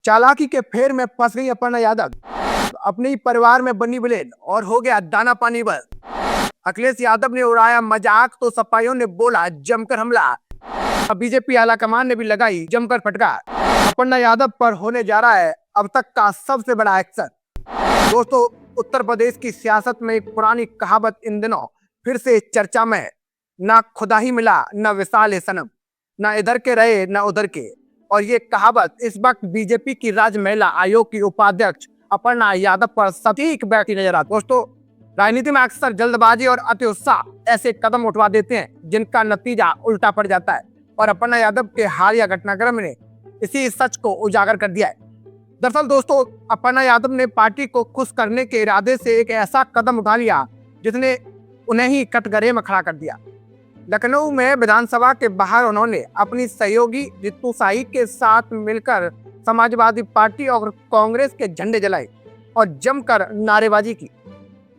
चालाकी के फेर में फंस गई अपर्णा यादव, अपने ही परिवार में बनी ब्लेड और हो गया दाना पानी बंद। अखिलेश यादव ने उड़ाया मजाक तो सपाइयों ने बोला जमकर हमला। अब बीजेपी आलाकमान ने भी लगाई जमकर फटकार। अपर्णा यादव पर होने जा रहा है अब तक का सबसे बड़ा एक्शन। दोस्तों, उत्तर प्रदेश की सियासत में एक पुरानी कहावत इन दिनों फिर से चर्चा में है। ना खुदा ही मिला न विशाल है सनम, ना इधर के रहे न उधर के। और ये कहावत इस वक्त बीजेपी की राज्य महिला आयोग की उपाध्यक्ष अपर्णा यादव पर सटीक बैठी नजर आती है। दोस्तों, राजनीति में अक्सर जल्दबाजी और अति उत्साह ऐसे कदम उठवा देते हैं जिनका नतीजा उल्टा पड़ जाता है, और अपर्णा यादव के हालिया घटनाक्रम ने इसी सच को उजागर कर दिया है। दरअसल दोस्तों, अपर्णा यादव ने पार्टी को खुश करने के इरादे से एक ऐसा कदम उठा लिया जिसने उन्हें ही कटघरे में खड़ा कर दिया। लखनऊ में विधानसभा के बाहर उन्होंने अपनी सहयोगी रितु साही के साथ मिलकर समाजवादी पार्टी और कांग्रेस के झंडे जलाए और जमकर नारेबाजी की,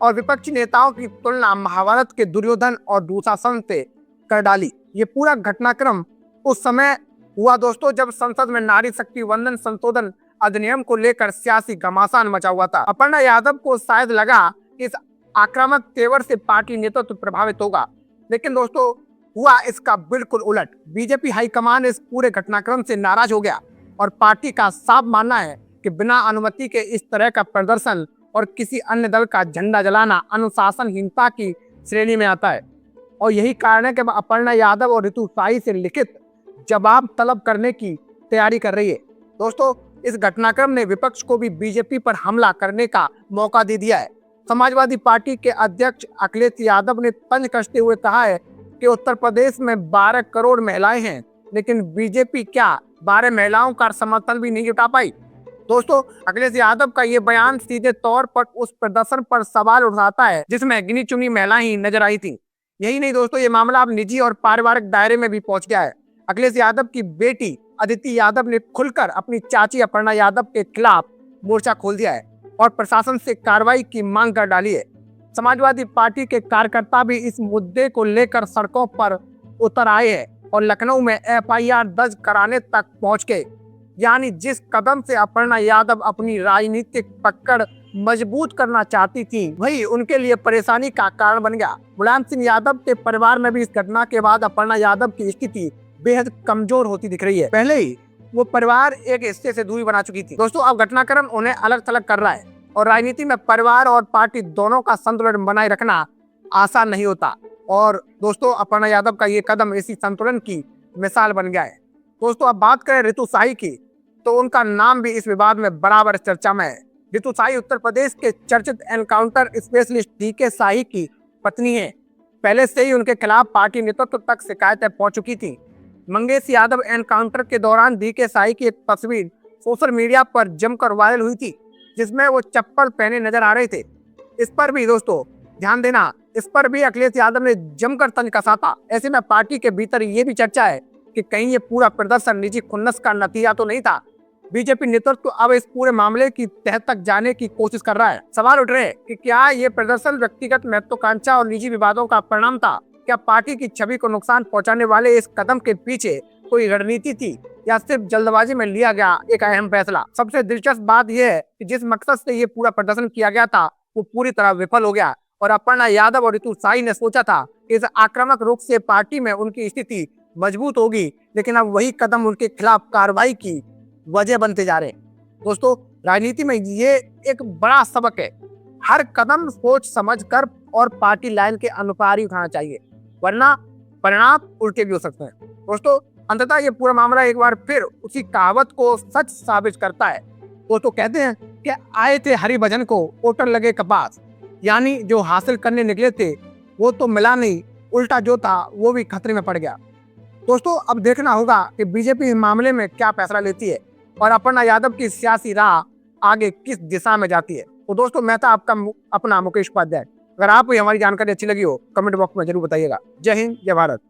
और विपक्षी नेताओं की तुलना महाभारत के दुर्योधन और दुशासन से कर डाली। ये पूरा घटनाक्रम उस समय हुआ दोस्तों जब संसद में नारी शक्ति वंदन संशोधन अधिनियम को लेकर सियासी घमासान मचा हुआ था। अपर्णा यादव को शायद लगा कि इस आक्रामक तेवर से पार्टी नेतृत्व प्रभावित होगा, लेकिन दोस्तों हुआ इसका बिल्कुल उलट। बीजेपी हाईकमान इस पूरे घटनाक्रम से नाराज हो गया और पार्टी का साफ मानना है कि बिना अनुमति के इस तरह का प्रदर्शन और किसी अन्य दल का झंडा जलाना अनुशासनहीनता की श्रेणी में आता है। और यही कारण है कि अपर्णा यादव और रितु साही से लिखित जवाब तलब करने की तैयारी कर रही है। दोस्तों, इस घटनाक्रम ने विपक्ष को भी बीजेपी पर हमला करने का मौका दे दिया है। समाजवादी पार्टी के अध्यक्ष अखिलेश यादव ने तंज कसते हुए कहा है कि उत्तर प्रदेश में 12 करोड़ महिलाएं हैं, लेकिन बीजेपी क्या 12 महिलाओं का समर्थन भी नहीं जुटा पाई। दोस्तों, अखिलेश यादव का ये बयान सीधे तौर पर उस प्रदर्शन पर सवाल उठाता है जिसमें गिनी चुनी महिलाएं ही नजर आई थी। यही नहीं दोस्तों, ये मामला अब निजी और पारिवारिक दायरे में भी पहुंच गया है। अखिलेश यादव की बेटी अदिति यादव ने खुलकर अपनी चाची अपर्णा यादव के खिलाफ मोर्चा खोल दिया है और प्रशासन से कार्रवाई की मांग कर डाली है। समाजवादी पार्टी के कार्यकर्ता भी इस मुद्दे को लेकर सड़कों पर उतर आए हैं और लखनऊ में एफआईआर दर्ज कराने तक पहुंच गए। यानी जिस कदम से अपर्णा यादव अपनी राजनीतिक पकड़ मजबूत करना चाहती थी, वही उनके लिए परेशानी का कारण बन गया। मुलायम सिंह यादव के परिवार में भी इस घटना के बाद अपर्णा यादव की स्थिति बेहद कमजोर होती दिख रही है। पहले ही वो परिवार एक हिस्से से दूरी बना चुकी थी। दोस्तों, अब घटनाक्रम उन्हें अलग थलग कर रहा है और राजनीति में परिवार और पार्टी दोनों का संतुलन बनाए रखना आसान नहीं होता। और दोस्तों, अपर्णा यादव का ये कदम इसी संतुलन की मिसाल बन गया है। दोस्तों, अब बात करें रितु साही की, तो उनका नाम भी इस विवाद में बराबर चर्चा में है। रितु साही उत्तर प्रदेश के चर्चित एनकाउंटर स्पेशलिस्ट डीके साही की पत्नी है। पहले से ही उनके खिलाफ पार्टी नेतृत्व तक शिकायतें पहुंच चुकी थी। मंगेश यादव एनकाउंटर के दौरान डीके साही की एक तस्वीर सोशल मीडिया पर जमकर वायरल हुई थी, जिसमें वो चप्पल पहने नजर आ रहे थे। इस पर भी दोस्तों ध्यान देना, इस पर भी अखिलेश यादव ने जमकर तंज कसा था। ऐसे में पार्टी के भीतर ये भी चर्चा है कि कहीं ये पूरा प्रदर्शन निजी खुन्नस का नतीजा तो नहीं था। बीजेपी नेतृत्व अब इस पूरे मामले की तह तक जाने की कोशिश कर रहा है। सवाल उठ रहे हैं कि क्या ये प्रदर्शन व्यक्तिगत महत्वाकांक्षा और निजी विवादों का परिणाम था? क्या पार्टी की छवि को नुकसान पहुंचाने वाले इस कदम के पीछे कोई रणनीति थी, या सिर्फ जल्दबाजी में लिया गया एक अहम फैसला? सबसे दिलचस्प बात यह है कि जिस मकसद से ये पूरा प्रदर्शन किया गया था वो पूरी तरह विफल हो गया, और अपर्णा यादव और रितु साही ने सोचा था कि इस आक्रामक रुख से पार्टी में उनकी स्थिति मजबूत होगी, लेकिन अब वही कदम उनके खिलाफ कार्रवाई की वजह बनते जा रहे हैं। दोस्तों, राजनीति में ये एक बड़ा सबक है। हर कदम सोच समझ कर और पार्टी लाइन के अनुसार ही उठाना चाहिए, वरना परिणाम उल्टे भी हो सकते हैं। दोस्तों, अंततः ये पूरा मामला एक बार फिर उसी कहावत को सच साबित करता है। वो तो कहते हैं कि आए थे हरिभजन को ओटर लगे कपास, यानी जो हासिल करने निकले थे वो तो मिला नहीं, उल्टा जो था वो भी खतरे में पड़ गया। दोस्तों, अब देखना होगा कि बीजेपी इस मामले में क्या फैसला लेती है और अपर्णा यादव की सियासी राह आगे किस दिशा में जाती है। तो दोस्तों, मैं था आपका अपना मुकेश उपाध्याय। अगर आपको हमारी जानकारी अच्छी लगी हो, कमेंट बॉक्स में जरूर बताइएगा। जय हिंद, जय भारत।